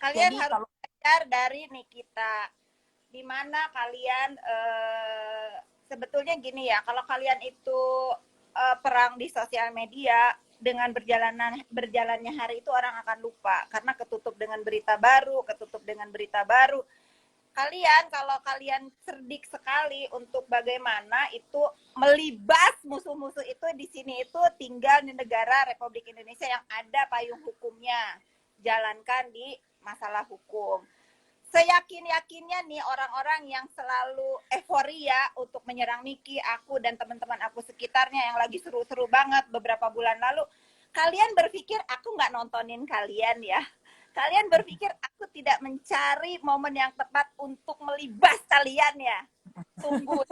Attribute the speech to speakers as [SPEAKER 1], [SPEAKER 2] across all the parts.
[SPEAKER 1] Kalian
[SPEAKER 2] Jadi
[SPEAKER 1] harus
[SPEAKER 2] kalau
[SPEAKER 1] belajar dari Nikita. Di mana kalian sebetulnya gini ya, kalau kalian itu perang di sosial media, dengan berjalannya hari itu orang akan lupa karena ketutup dengan berita baru, ketutup dengan berita baru. Kalian kalau kalian cerdik sekali untuk bagaimana itu melibas musuh-musuh itu di sini itu tinggal di negara Republik Indonesia yang ada payung hukumnya. Jalankan di masalah hukum. Seyakin-yakinnya nih orang-orang yang selalu euforia untuk menyerang Niki, aku dan teman-teman aku sekitarnya yang lagi seru-seru banget beberapa bulan lalu, kalian berpikir aku nggak nontonin kalian ya. Kalian berpikir aku tidak mencari momen yang tepat untuk melibas kalian ya. Tunggu.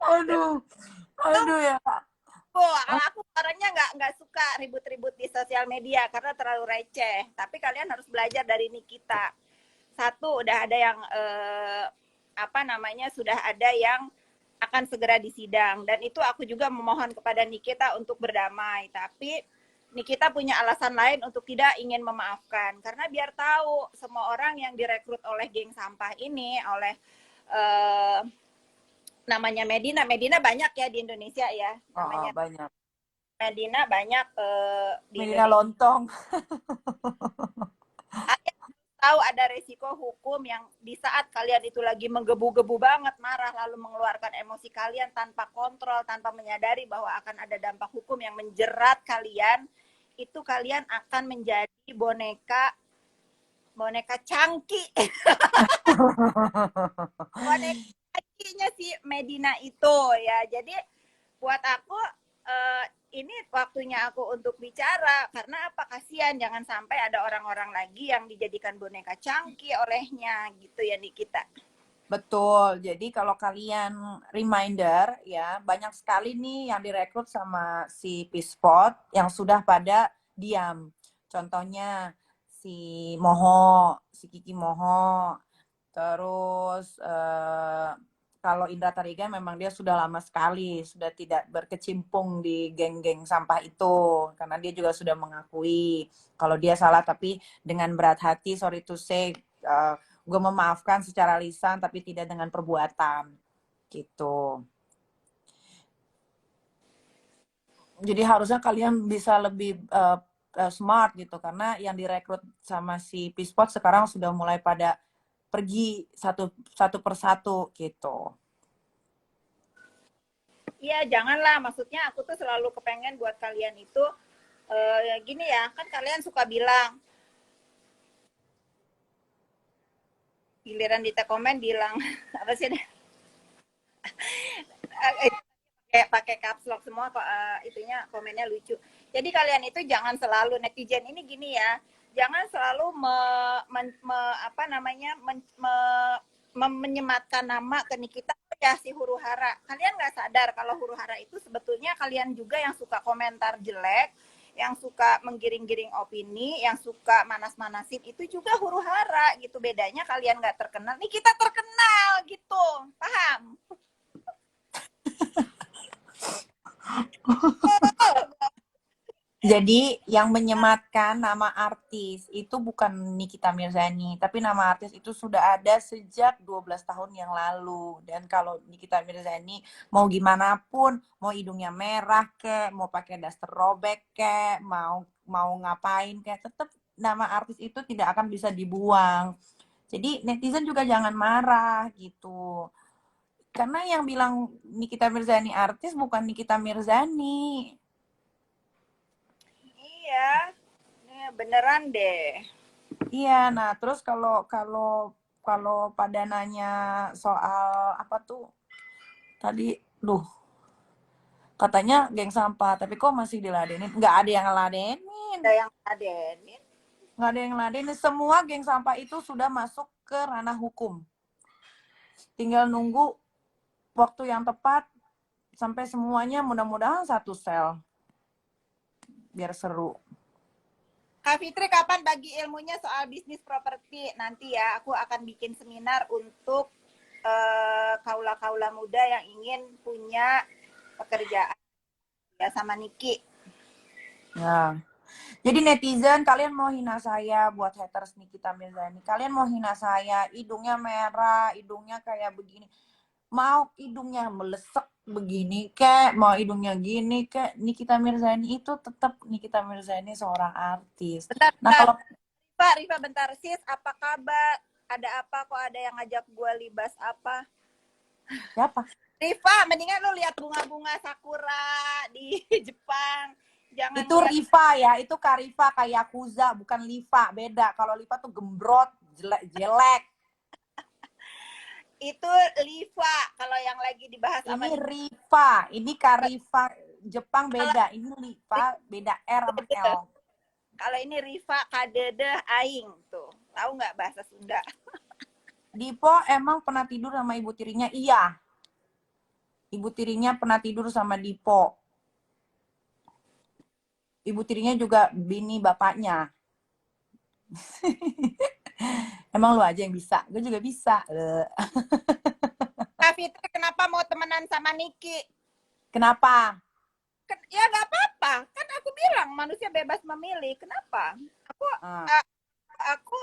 [SPEAKER 2] aduh, aduh ya.
[SPEAKER 1] Kalau aku orangnya nggak suka ribut-ribut di sosial media karena terlalu receh. Tapi kalian harus belajar dari Nikita. Satu, udah ada yang apa namanya, sudah ada yang akan segera disidang, dan itu aku juga memohon kepada Nikita untuk berdamai. Tapi Nikita punya alasan lain untuk tidak ingin memaafkan, karena biar tahu semua orang yang direkrut oleh geng sampah ini, oleh eh, namanya Medina banyak ya di Indonesia ya, namanya
[SPEAKER 2] Banyak.
[SPEAKER 1] Medina banyak di
[SPEAKER 2] Medina
[SPEAKER 1] Indonesia.
[SPEAKER 2] lontong.
[SPEAKER 1] Tahu ada resiko hukum yang di saat kalian itu lagi menggebu-gebu banget, marah, lalu mengeluarkan emosi kalian tanpa kontrol, tanpa menyadari bahwa akan ada dampak hukum yang menjerat kalian, itu kalian akan menjadi boneka cangki. Boneka cangkinya si Medina itu ya. Jadi buat aku ini waktunya aku untuk bicara, karena apa, kasihan jangan sampai ada orang-orang lagi yang dijadikan boneka cangki olehnya gitu ya Nikita.
[SPEAKER 2] Betul. Jadi kalau kalian reminder ya, banyak sekali nih yang direkrut sama si Pispot yang sudah pada diam. Contohnya si Moho, si Kiki Moho. Terus kalau Indra Tarigan memang dia sudah lama sekali sudah tidak berkecimpung di geng-geng sampah itu, karena dia juga sudah mengakui kalau dia salah, tapi dengan berat hati, sorry to say, gue memaafkan secara lisan tapi tidak dengan perbuatan gitu. Jadi harusnya kalian bisa lebih smart gitu, karena yang direkrut sama si Pispot sekarang sudah mulai pada pergi satu persatu gitu.
[SPEAKER 1] Iya, janganlah, maksudnya aku tuh selalu kepengen buat kalian itu gini ya, kan kalian suka bilang, giliran di komen bilang apa sih, kayak pakai caps lock semua kok, itunya komennya lucu. Jadi kalian itu jangan selalu, netizen ini gini ya, jangan selalu apa namanya menyematkan nama ke Nikita ya si huru hara. Kalian nggak sadar kalau huru hara itu sebetulnya kalian juga yang suka komentar jelek, yang suka menggiring-giring opini, yang suka manas-manasin, itu juga huru hara gitu. Bedanya kalian nggak terkenal, nih kita terkenal gitu, paham?
[SPEAKER 2] Jadi yang menyematkan nama artis itu bukan Nikita Mirzani, tapi nama artis itu sudah ada sejak 12 tahun yang lalu. Dan kalau Nikita Mirzani mau gimana pun, mau hidungnya merah kek, mau pakai daster robek kek, mau ngapain kek, tetap nama artis itu tidak akan bisa dibuang. Jadi netizen juga jangan marah gitu. Karena yang bilang Nikita Mirzani artis bukan Nikita Mirzani.
[SPEAKER 1] Iya, beneran deh.
[SPEAKER 2] Iya, nah terus kalau kalau kalau pada nanya soal apa tuh tadi, duh, katanya geng sampah, tapi kok masih diladenin? Nggak ada yang ngeladenin,
[SPEAKER 1] Ada yang adenin.
[SPEAKER 2] nggak ada yang ngeladenin. Semua geng sampah itu sudah masuk ke ranah hukum. Tinggal nunggu waktu yang tepat sampai semuanya mudah-mudahan satu sel, biar seru.
[SPEAKER 1] Kak Fitri kapan bagi ilmunya soal bisnis properti? Nanti ya, aku akan bikin seminar untuk kaula-kaula muda yang ingin punya pekerjaan ya sama Niki.
[SPEAKER 2] Ya. Jadi netizen, kalian mau hina saya buat haters Nikita Mirzani. Kalian mau hina saya, hidungnya merah, hidungnya kayak begini. Mau hidungnya melesek begini kek, mau hidungnya gini kek, Nikita Mirzani itu tetap Nikita Mirzani seorang artis.
[SPEAKER 1] Bentar,
[SPEAKER 2] Nah,
[SPEAKER 1] bentar.
[SPEAKER 2] kalau
[SPEAKER 1] Rifa, bentar. Sis, apa kabar? Ada apa? Kok ada yang ngajak gue libas apa?
[SPEAKER 2] siapa?
[SPEAKER 1] Rifa, mendingan lu lihat bunga-bunga sakura di Jepang. Jangan
[SPEAKER 2] Itu
[SPEAKER 1] lihat
[SPEAKER 2] Riva ya, itu Karifa kayak Yakuza, bukan Liva, beda. Kalau Liva tuh gembrot, jelek.
[SPEAKER 1] itu Liva. Kalau yang lagi dibahas sama
[SPEAKER 2] Ini Riva, ini Karifa Jepang
[SPEAKER 1] kalau
[SPEAKER 2] beda. Ini Liva beda R sama L.
[SPEAKER 1] kalau ini Riva kadede aing tuh. Tahu nggak bahasa Sunda?
[SPEAKER 2] Dipo emang pernah tidur sama ibu tirinya? Iya. Ibu tirinya pernah tidur sama Dipo. Ibu tirinya juga bini bapaknya. Emang lu aja yang bisa. Gue juga bisa.
[SPEAKER 1] Kak Fitri kenapa mau temenan sama Niki?
[SPEAKER 2] Kenapa?
[SPEAKER 1] Ya nggak apa-apa. Kan aku bilang manusia bebas memilih. Kenapa? Aku
[SPEAKER 2] Ah.
[SPEAKER 1] aku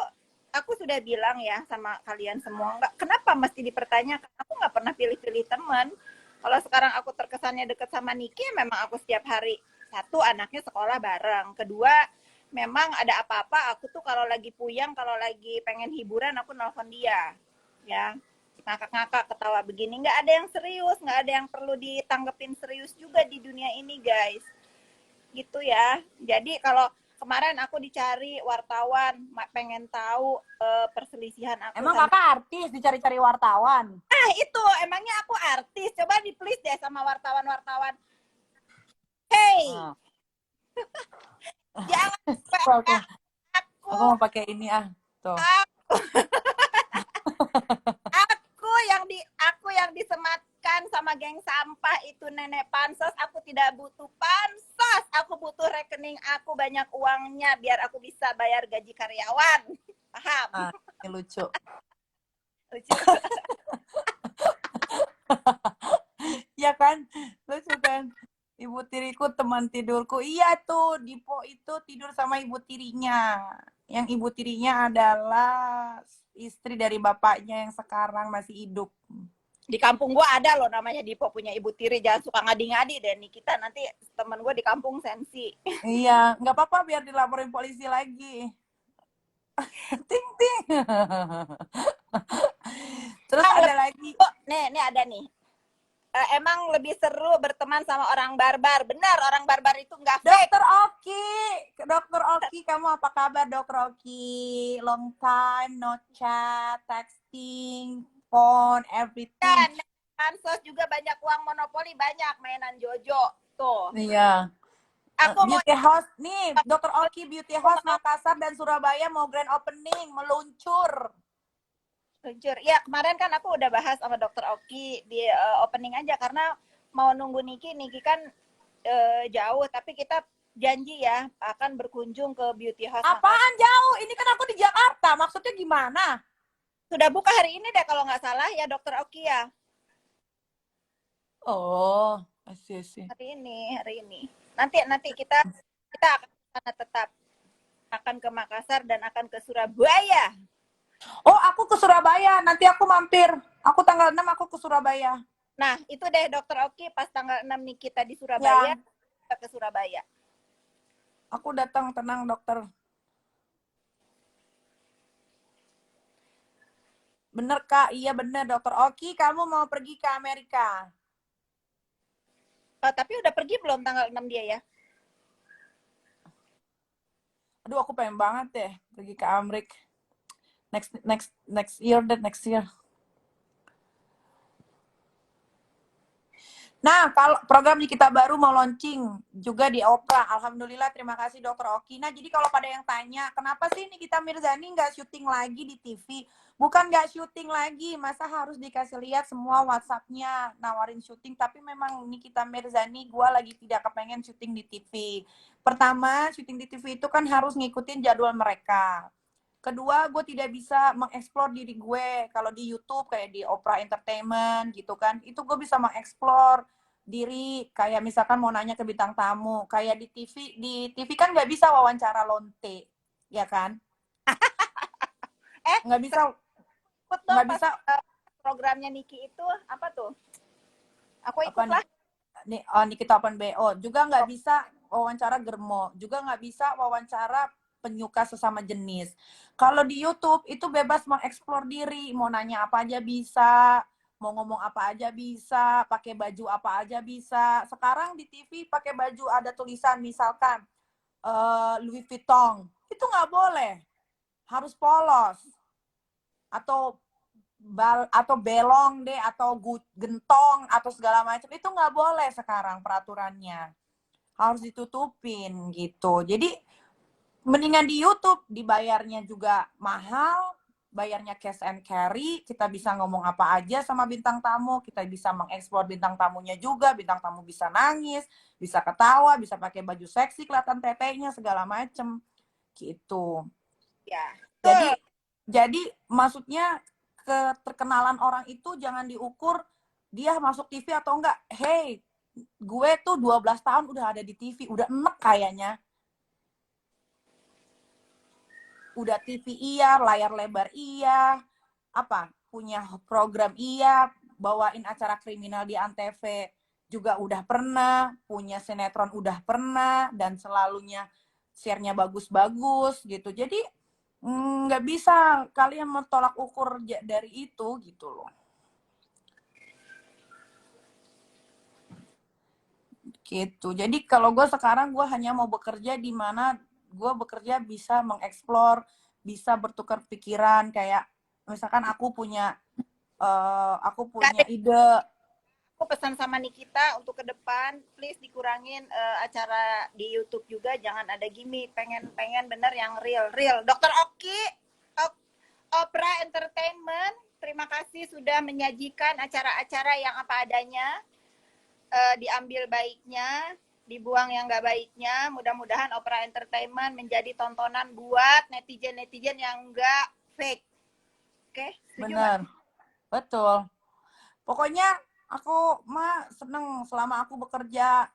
[SPEAKER 1] aku sudah bilang ya sama kalian semua, nggak, kenapa mesti dipertanyakan? Aku nggak pernah pilih-pilih teman. Kalau sekarang aku terkesannya deket sama Niki, memang aku setiap hari, satu, anaknya sekolah bareng, kedua, memang ada apa-apa aku tuh kalau lagi puyeng, kalau lagi pengen hiburan, aku nelfon dia, ya, ngakak-ngakak, ketawa begini. Nggak ada yang serius, nggak ada yang perlu ditanggepin serius juga di dunia ini, guys, gitu ya. Jadi kalau kemarin aku dicari wartawan, pengen tahu perselisihan aku
[SPEAKER 2] Emang
[SPEAKER 1] sama.
[SPEAKER 2] kakak artis dicari-cari wartawan?
[SPEAKER 1] Ah itu, emangnya aku artis? Coba di please deh sama wartawan-wartawan. Hey,
[SPEAKER 2] Ah.
[SPEAKER 1] jangan
[SPEAKER 2] Aku,
[SPEAKER 1] aku,
[SPEAKER 2] aku mau pakai ini ah. Tuh.
[SPEAKER 1] aku yang disematkan sama geng sampah itu nenek pansos. Aku tidak butuh pansos. Aku butuh rekening aku banyak uangnya biar aku bisa bayar gaji karyawan. Paham?
[SPEAKER 2] Ah, ini lucu.
[SPEAKER 1] Lucu.
[SPEAKER 2] Iya kan? Lucu kan? Ibu tiriku teman tidurku. Iya tuh, Dipo itu tidur sama ibu tirinya. Yang ibu tirinya adalah istri dari bapaknya yang sekarang masih hidup.
[SPEAKER 1] Di kampung gue ada loh namanya Dipo punya ibu tiri. Jangan suka ngadi-ngadi deh nih. Kita nanti temen gue di kampung sensi.
[SPEAKER 2] Iya, nggak apa-apa biar dilaporin polisi lagi. Ting ting. Terus
[SPEAKER 1] Emang
[SPEAKER 2] ada
[SPEAKER 1] lebih,
[SPEAKER 2] lagi.
[SPEAKER 1] nih ada nih. Emang lebih seru berteman sama orang barbar. Benar, orang barbar itu nggak fake.
[SPEAKER 2] Dokter Oki, kamu apa kabar Dokter Oki? Long time no chat, texting, phone, everything.
[SPEAKER 1] Dan pansos juga banyak uang monopoli, banyak mainan Jojo. Tuh.
[SPEAKER 2] Iya.
[SPEAKER 1] Aku mau
[SPEAKER 2] Beauty House nih, Dokter Oki Beauty House Makassar dan Surabaya mau grand opening, meluncur.
[SPEAKER 1] luncur. Ya, kemarin kan aku udah bahas sama Dokter Oki di opening aja karena mau nunggu Niki. Niki kan jauh, tapi kita janji ya akan berkunjung ke Beauty House Makassar.
[SPEAKER 2] Apaan jauh? Ini kan aku di Jakarta. Maksudnya gimana?
[SPEAKER 1] Sudah buka hari ini deh kalau nggak salah ya Dokter Oki ya.
[SPEAKER 2] Oh, sih.
[SPEAKER 1] Hari ini. Nanti kita akan ke sana tetap, akan ke Makassar dan akan ke Surabaya.
[SPEAKER 2] Oh, aku ke Surabaya. Nanti aku mampir. Aku tanggal 6 aku ke Surabaya.
[SPEAKER 1] Nah, itu deh Dokter Oki pas tanggal 6 nih kita di Surabaya,
[SPEAKER 2] Ya,
[SPEAKER 1] kita ke Surabaya.
[SPEAKER 2] aku datang, tenang dokter. Bener Kak, iya bener Dokter Oki, kamu mau pergi ke Amerika?
[SPEAKER 1] Tapi udah pergi belum tanggal 6 dia ya?
[SPEAKER 2] Aduh, aku pengen banget deh pergi ke Amerika. Next year deh, next year. Nah, kalau program di kita baru mau launching juga di Opera. Alhamdulillah, terima kasih Dokter Oki. Nah, jadi kalau pada yang tanya, kenapa sih Nikita Mirzani nggak syuting lagi di TV? Bukan nggak syuting lagi, masa harus dikasih lihat semua WhatsApp-nya nawarin syuting. Tapi memang Nikita Mirzani, gue lagi tidak kepengen syuting di TV. Pertama, syuting di TV itu kan harus ngikutin jadwal mereka. Kedua, gue tidak bisa mengeksplor diri gue. Kalau di YouTube kayak di Opera Entertainment gitu kan, itu gue bisa mengeksplor diri, kayak misalkan mau nanya ke bintang tamu, kayak di TV kan nggak bisa wawancara lonte, ya kan?
[SPEAKER 1] Eh,
[SPEAKER 2] Nggak bisa,
[SPEAKER 1] ikut dong
[SPEAKER 2] nggak
[SPEAKER 1] pas
[SPEAKER 2] bisa
[SPEAKER 1] programnya Niki itu apa tuh? Aku
[SPEAKER 2] apa
[SPEAKER 1] ikut
[SPEAKER 2] nih?
[SPEAKER 1] lah.
[SPEAKER 2] Nih, oh, Nikita Open BO juga nggak
[SPEAKER 1] Oh,
[SPEAKER 2] bisa wawancara germo, juga nggak bisa wawancara penyuka sesama jenis. Kalau di YouTube itu bebas mengeksplor diri, mau nanya apa aja bisa, mau ngomong apa aja bisa, pakai baju apa aja bisa. Sekarang di TV pakai baju ada tulisan misalkan Louis Vuitton, itu nggak boleh, harus polos atau atau belong deh atau gentong atau segala macam itu nggak boleh sekarang peraturannya, harus ditutupin gitu. Jadi mendingan di YouTube, dibayarnya juga mahal, bayarnya cash and carry, kita bisa ngomong apa aja sama bintang tamu, kita bisa mengeksplor bintang tamunya juga, bintang tamu bisa nangis, bisa ketawa, bisa pakai baju seksi kelihatan tetenya segala macem gitu.
[SPEAKER 1] ya.
[SPEAKER 2] Jadi
[SPEAKER 1] Betul.
[SPEAKER 2] jadi maksudnya keterkenalan orang itu jangan diukur dia masuk TV atau enggak. Hey, gue tuh 12 tahun udah ada di TV, udah enek kayaknya. Udah TV iya, layar lebar iya, apa? Punya program iya, bawain acara kriminal di Antv juga udah pernah, punya sinetron udah pernah, dan selalunya share-nya bagus-bagus gitu. Jadi nggak bisa kalian mentolak ukur dari itu gitu loh. Gitu. Jadi kalau gue sekarang gue hanya mau bekerja di mana gue bekerja bisa mengeksplor, bisa bertukar pikiran kayak misalkan aku
[SPEAKER 1] Gak
[SPEAKER 2] punya
[SPEAKER 1] ada.
[SPEAKER 2] ide.
[SPEAKER 1] Aku pesan sama Nikita untuk ke depan, please dikurangin acara di YouTube juga, jangan ada gimmick. Pengen bener yang real. Dokter Oki, Opera Entertainment, terima kasih sudah menyajikan acara-acara yang apa adanya, diambil baiknya, dibuang yang nggak baiknya. Mudah-mudahan Opera Entertainment menjadi tontonan buat netizen-netizen yang nggak fake. Oke, setuju nggak?
[SPEAKER 2] Bener, betul. Pokoknya aku mah seneng selama aku bekerja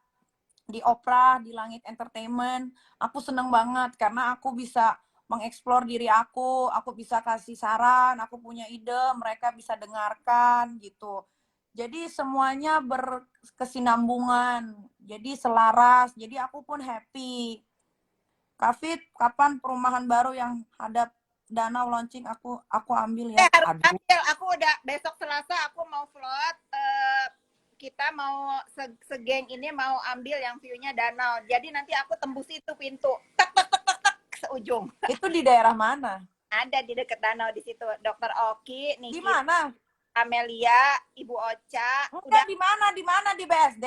[SPEAKER 2] di Opera, di Langit Entertainment, aku seneng banget karena aku bisa mengeksplor diri aku bisa kasih saran, aku punya ide, mereka bisa dengarkan gitu. Jadi semuanya berkesinambungan, jadi selaras, jadi aku pun happy. Kak kapan perumahan baru yang hadap danau launching aku ambil ya.
[SPEAKER 1] Harus
[SPEAKER 2] Aduh.
[SPEAKER 1] ambil. Aku udah besok Selasa aku mau vlog. Kita mau segeng ini mau ambil yang view-nya danau. Jadi nanti aku tembus itu pintu. Tek tek tek tek tek seujung.
[SPEAKER 2] Itu di daerah mana?
[SPEAKER 1] Ada di dekat danau di situ. Dokter Oki,
[SPEAKER 2] Di
[SPEAKER 1] Nikita,
[SPEAKER 2] mana?
[SPEAKER 1] Amelia, Ibu Ocha.
[SPEAKER 2] Enggak, di mana? Di mana di BSD?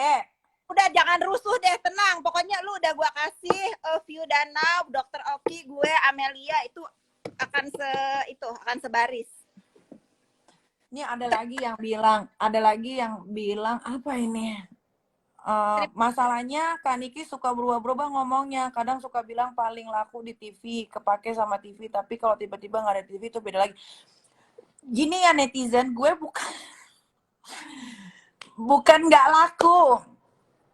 [SPEAKER 1] Udah jangan rusuh deh, tenang. Pokoknya lu udah gua kasih view danau, Dokter Oki, gue, Amelia itu akan sebaris.
[SPEAKER 2] Ini ada lagi yang bilang apa ini? Masalahnya Kak Niki suka berubah-berubah ngomongnya. Kadang suka bilang paling laku di TV, kepake sama TV. Tapi kalau tiba-tiba nggak ada TV itu beda lagi. Gini ya netizen, gue bukan nggak laku.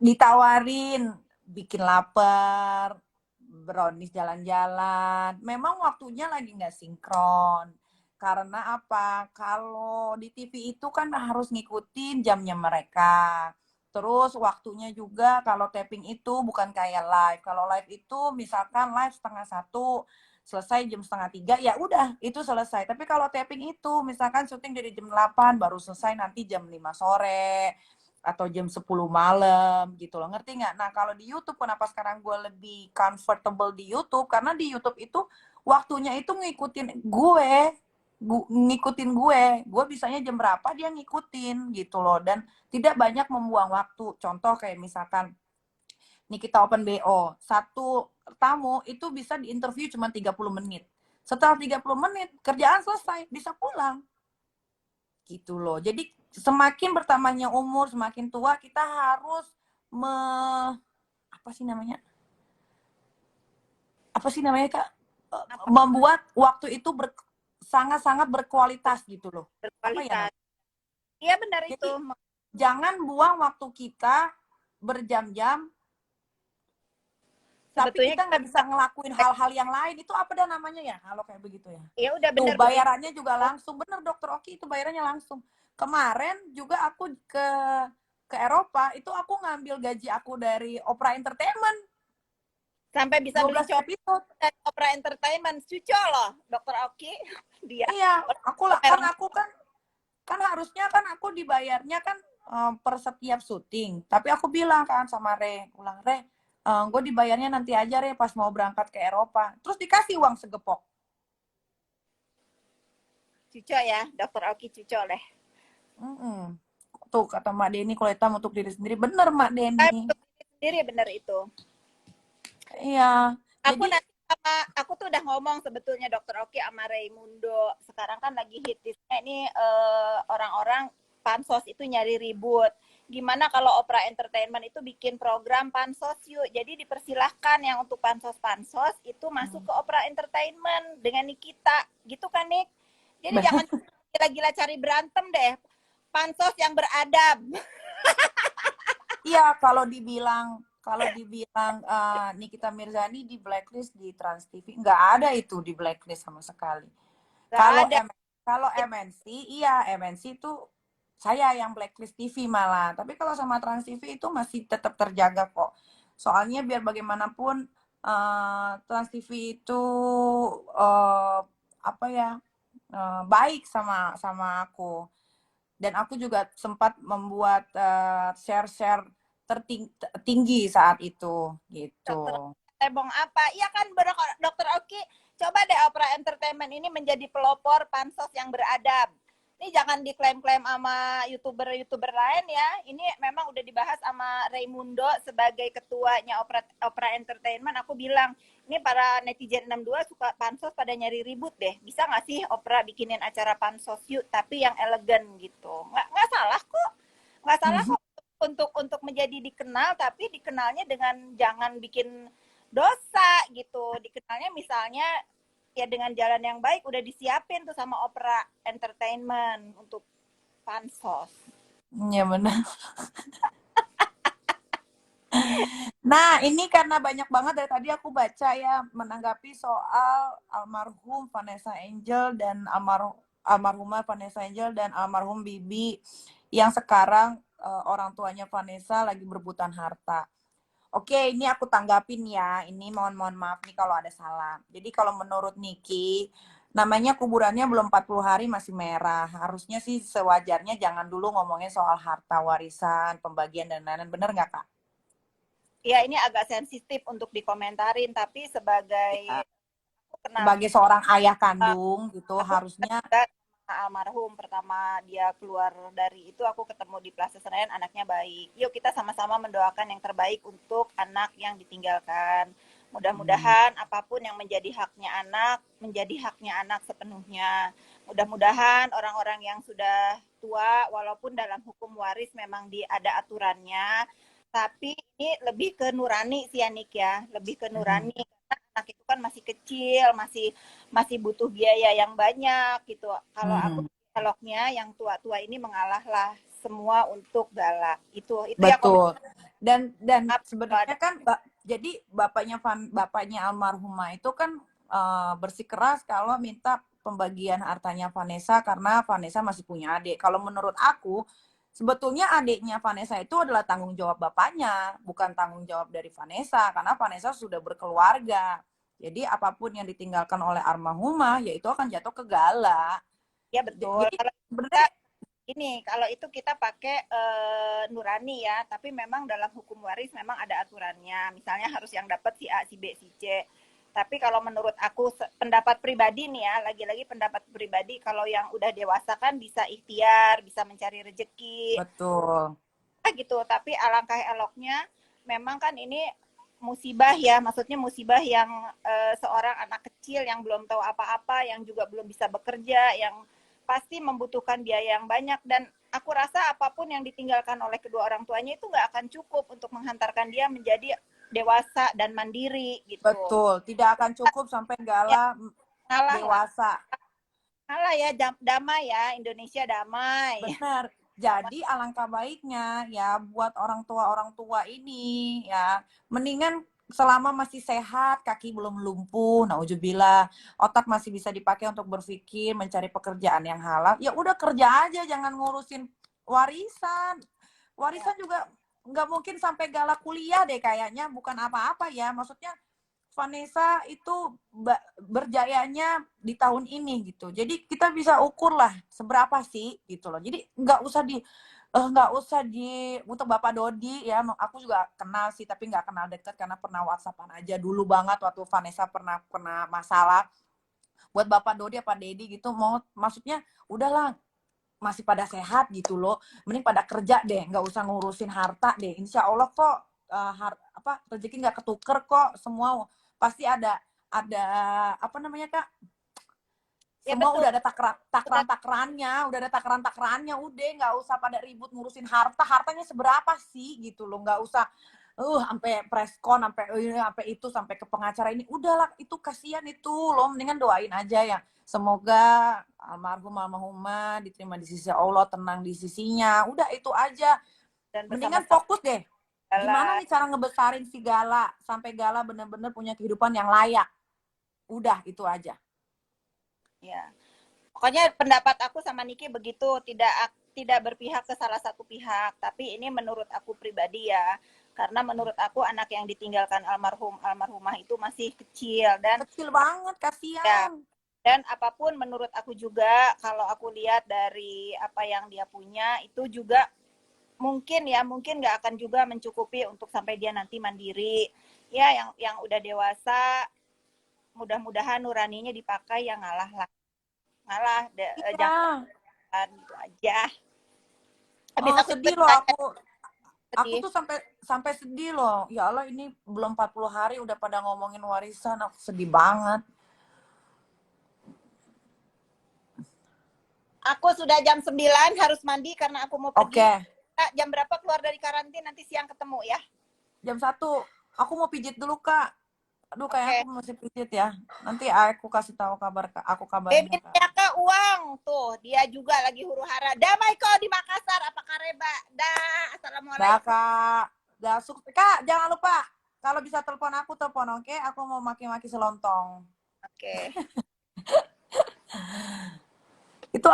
[SPEAKER 2] Ditawarin, bikin lapar, brownies jalan-jalan. Memang waktunya lagi nggak sinkron. Karena apa? Kalau di TV itu kan harus ngikutin jamnya mereka. Terus waktunya juga kalau taping itu bukan kayak live. Kalau live itu misalkan live 12:30, selesai jam 2:30, ya udah itu selesai. Tapi kalau taping itu misalkan syuting dari jam 8 baru selesai nanti jam 5 sore atau jam 10 malam gitu loh, ngerti nggak? Nah kalau di YouTube kenapa sekarang gue lebih comfortable di YouTube, karena di YouTube itu waktunya itu ngikutin gue bisanya jam berapa dia ngikutin gitu loh, dan tidak banyak membuang waktu. Contoh kayak misalkan Nikita Open BO, satu tamu itu bisa diinterview cuma 30 menit, setelah 30 menit kerjaan selesai, bisa pulang gitu loh. Jadi semakin bertambahnya umur, semakin tua kita harus me apa sih namanya? Apa sih namanya Kak?
[SPEAKER 1] Apa?
[SPEAKER 2] Membuat waktu itu sangat-sangat berkualitas gitu loh. Apa ya
[SPEAKER 1] Berkualitas.
[SPEAKER 2] namanya?
[SPEAKER 1] Iya benar itu.
[SPEAKER 2] Jadi jangan buang waktu kita berjam-jam tapi
[SPEAKER 1] Sebetulnya
[SPEAKER 2] kita nggak bisa ngelakuin hal-hal yang lain. Itu apa dah namanya ya kalau kayak begitu ya?
[SPEAKER 1] ya udah
[SPEAKER 2] Tuh
[SPEAKER 1] bener begitu.
[SPEAKER 2] bayarannya juga langsung. Bener Dokter Oki, itu bayarannya langsung. Kemarin juga aku ke Eropa, itu aku ngambil gaji aku dari Opera Entertainment
[SPEAKER 1] Sampai bisa beli
[SPEAKER 2] 12
[SPEAKER 1] coklat
[SPEAKER 2] episode.
[SPEAKER 1] dan Opera Entertainment. Cucu loh, Dokter Oki. Dia
[SPEAKER 2] Iya, aku lah kan
[SPEAKER 1] merah.
[SPEAKER 2] aku kan harusnya kan aku dibayarnya kan per setiap syuting. Tapi aku bilang kan sama Re, ulang Re, gue dibayarnya nanti aja Re pas mau berangkat ke Eropa. Terus dikasih uang segepok.
[SPEAKER 1] Cucu ya, Dokter Oki cucu deh.
[SPEAKER 2] Mm-mm. Tuh kata Mak Deni, kalau hitam untuk diri sendiri. Bener Mak
[SPEAKER 1] Saya
[SPEAKER 2] Deni.
[SPEAKER 1] untuk diri sendiri bener itu.
[SPEAKER 2] Iya.
[SPEAKER 1] Aku
[SPEAKER 2] Jadi
[SPEAKER 1] nanti sama aku tuh udah ngomong sebetulnya Dokter Oki sama Raimundo. Sekarang kan lagi hitisnya ini orang-orang pansos itu nyari ribut. Gimana kalau Opera Entertainment itu bikin program pansos yuk. Jadi dipersilahkan yang untuk pansos-pansos itu masuk ke Opera Entertainment dengan Nikita. Gitu kan, Nik? Jadi jangan gila-gila cari berantem deh. Pansos yang beradab.
[SPEAKER 2] iya kalau dibilang Nikita Mirzani di blacklist di Trans TV, nggak ada itu di blacklist sama sekali.
[SPEAKER 1] Gak
[SPEAKER 2] Kalau
[SPEAKER 1] ada.
[SPEAKER 2] kalau MNC, iya MNC itu saya yang blacklist TV malah. Tapi kalau sama Trans TV itu masih tetap terjaga kok. Soalnya biar bagaimanapun Trans TV itu apa ya baik sama aku. Dan aku juga sempat membuat share-share tertinggi saat itu
[SPEAKER 1] Dokter
[SPEAKER 2] gitu.
[SPEAKER 1] Tebong apa? Iya kan Dokter Oki, coba deh Opera Entertainment ini menjadi pelopor pansos yang beradab. Ini jangan diklaim-klaim sama YouTuber-YouTuber lain ya. Ini memang udah dibahas sama Raimundo sebagai ketuanya Opera Entertainment. Aku bilang, ini para netizen 62 suka pansos pada nyari ribut deh. Bisa nggak sih Opera bikinin acara pansos yuk, tapi yang elegan gitu. Nggak salah kok. Nggak salah kok untuk menjadi dikenal, tapi dikenalnya dengan jangan bikin dosa gitu. Dikenalnya misalnya ya dengan jalan yang baik udah disiapin tuh sama Opera Entertainment untuk pansos.
[SPEAKER 2] Ya benar. Nah, ini karena banyak banget dari tadi aku baca ya menanggapi soal almarhum Vanessa Angel dan almarhumah Vanessa Angel dan almarhum Bibi yang sekarang orang tuanya Vanessa lagi berebutan harta. Oke, ini aku tanggapin ya. Ini mohon maaf nih kalau ada salah. Jadi kalau menurut Niki, namanya kuburannya belum 40 hari masih merah. Harusnya sih sewajarnya jangan dulu ngomongin soal harta warisan, pembagian dan lain-lain. Bener nggak, Kak?
[SPEAKER 1] Ya ini agak sensitif untuk dikomentarin, tapi sebagai
[SPEAKER 2] Ya.
[SPEAKER 1] aku kenal
[SPEAKER 2] Sebagai seorang ayah kandung gitu,
[SPEAKER 1] aku
[SPEAKER 2] harusnya
[SPEAKER 1] juga sama almarhum pertama dia keluar dari itu aku ketemu di Plaza Senayan anaknya baik. Yuk kita sama-sama mendoakan yang terbaik untuk anak yang ditinggalkan. Mudah-mudahan apapun yang menjadi haknya anak sepenuhnya. Mudah-mudahan orang-orang yang sudah tua walaupun dalam hukum waris memang ada aturannya, tapi ini lebih ke nurani sih Anik ya, lebih ke nurani karena anak itu kan masih kecil, masih masih butuh biaya yang banyak gitu. Kalau aku dialognya yang tua-tua ini mengalahlah semua untuk galak. Itu yang
[SPEAKER 2] betul. Dan
[SPEAKER 1] kalau ada
[SPEAKER 2] sebenarnya kan jadi bapaknya almarhumah itu kan bersikeras kalau minta pembagian hartanya Vanessa karena Vanessa masih punya adik. Kalau menurut aku sebetulnya adiknya Vanessa itu adalah tanggung jawab bapaknya, bukan tanggung jawab dari Vanessa karena Vanessa sudah berkeluarga. Jadi apapun yang ditinggalkan oleh almarhumah yaitu akan jatuh ke Gala.
[SPEAKER 1] ya betul.
[SPEAKER 2] Jadi
[SPEAKER 1] Kalau kita
[SPEAKER 2] sebenarnya
[SPEAKER 1] ini kalau itu kita pakai nurani ya, tapi memang dalam hukum waris memang ada aturannya. Misalnya harus yang dapat si A, si B, si C. Tapi kalau menurut aku pendapat pribadi nih ya, lagi-lagi pendapat pribadi, kalau yang udah dewasa kan bisa ikhtiar, bisa mencari rezeki,
[SPEAKER 2] betul.
[SPEAKER 1] gitu. Tapi alangkah eloknya memang kan ini musibah ya, maksudnya musibah yang seorang anak kecil yang belum tahu apa-apa, yang juga belum bisa bekerja, yang pasti membutuhkan biaya yang banyak dan aku rasa apapun yang ditinggalkan oleh kedua orang tuanya itu nggak akan cukup untuk menghantarkan dia menjadi dewasa dan mandiri gitu.
[SPEAKER 2] Betul, tidak akan cukup sampai
[SPEAKER 1] Ya,
[SPEAKER 2] Gala
[SPEAKER 1] kalah lah.
[SPEAKER 2] dewasa.
[SPEAKER 1] Kalah ya, damai ya, Indonesia damai.
[SPEAKER 2] Benar. Jadi alangkah baiknya ya buat orang tua ini ya mendingan selama masih sehat, kaki belum lumpuh, nauzubillah, otak masih bisa dipakai untuk berpikir, mencari pekerjaan yang halal, ya udah kerja aja, jangan ngurusin warisan.
[SPEAKER 1] Ya,
[SPEAKER 2] Warisan juga nggak mungkin sampai gala kuliah deh kayaknya, bukan apa-apa ya. Maksudnya Vanessa itu berjayanya di tahun ini gitu. Jadi kita bisa ukur lah seberapa sih gitu loh. Jadi nggak usah di untuk Bapak Dodi ya. Aku juga kenal sih tapi nggak kenal dekat karena pernah WhatsAppan aja dulu banget waktu Vanessa pernah masalah. Buat Bapak Dodi apa Dedi gitu mau maksudnya udahlah masih pada sehat gitu loh. Mending pada kerja deh, nggak usah ngurusin harta deh. Insya Allah kok rezeki nggak ketuker kok. Semua pasti ada apa namanya Kak?
[SPEAKER 1] ya
[SPEAKER 2] Semua
[SPEAKER 1] betul.
[SPEAKER 2] udah ada takran-takrannya, udah ada takran-takrannya, udah nggak usah pada ribut ngurusin harta. Hartanya seberapa sih gitu loh, nggak usah sampai preskon sampai itu sampai ke pengacara ini udahlah itu kasihan itu loh mendingan doain aja ya semoga almarhum almarhumah diterima di sisi Allah tenang di sisinya udah itu aja
[SPEAKER 1] Dan
[SPEAKER 2] mendingan
[SPEAKER 1] bersama-sama
[SPEAKER 2] fokus deh gimana
[SPEAKER 1] jalan.
[SPEAKER 2] nih cara ngebesarin si Gala sampai Gala bener-bener punya kehidupan yang layak udah itu aja.
[SPEAKER 1] Ya. Pokoknya pendapat aku sama Niki begitu, tidak berpihak ke salah satu pihak, tapi ini menurut aku pribadi ya. Karena menurut aku anak yang ditinggalkan almarhumah itu masih kecil dan
[SPEAKER 2] Kecil banget
[SPEAKER 1] ya,
[SPEAKER 2] kasihan.
[SPEAKER 1] dan apapun menurut aku juga kalau aku lihat dari apa yang dia punya itu juga mungkin nggak akan juga mencukupi untuk sampai dia nanti mandiri. Ya yang udah dewasa mudah-mudahan nuraninya dipakai yang ngalah
[SPEAKER 2] Iya.
[SPEAKER 1] jangan gitu aja. Habis
[SPEAKER 2] Oh
[SPEAKER 1] aku juga
[SPEAKER 2] sedih loh
[SPEAKER 1] ditanya
[SPEAKER 2] aku
[SPEAKER 1] sedih.
[SPEAKER 2] tuh sampai sampai sedih loh. Ya Allah ini belum 40 hari udah pada ngomongin warisan. Aku sedih banget.
[SPEAKER 1] Aku sudah jam 9 harus mandi karena aku mau pergi.
[SPEAKER 2] Oke,
[SPEAKER 1] Kak, jam berapa keluar dari karantin nanti siang ketemu ya.
[SPEAKER 2] jam 1. Aku mau pijit dulu, Kak. Aduh, kayak aku
[SPEAKER 1] Oke.
[SPEAKER 2] masih pijit ya. Nanti aku kasih tahu kabar, Kak. Aku kabarin
[SPEAKER 1] Baby
[SPEAKER 2] ya, Kak.
[SPEAKER 1] Kak uang tuh dia juga lagi huru hara. Damai kok di Makassar apa kareba. Dah,
[SPEAKER 2] Dah,
[SPEAKER 1] assalamualaikum.
[SPEAKER 2] Kak. Dah, Kak, jangan lupa. Kalau bisa telepon aku, telepon, oke? Aku mau maki-maki selontong.
[SPEAKER 1] Oke.
[SPEAKER 2] Itu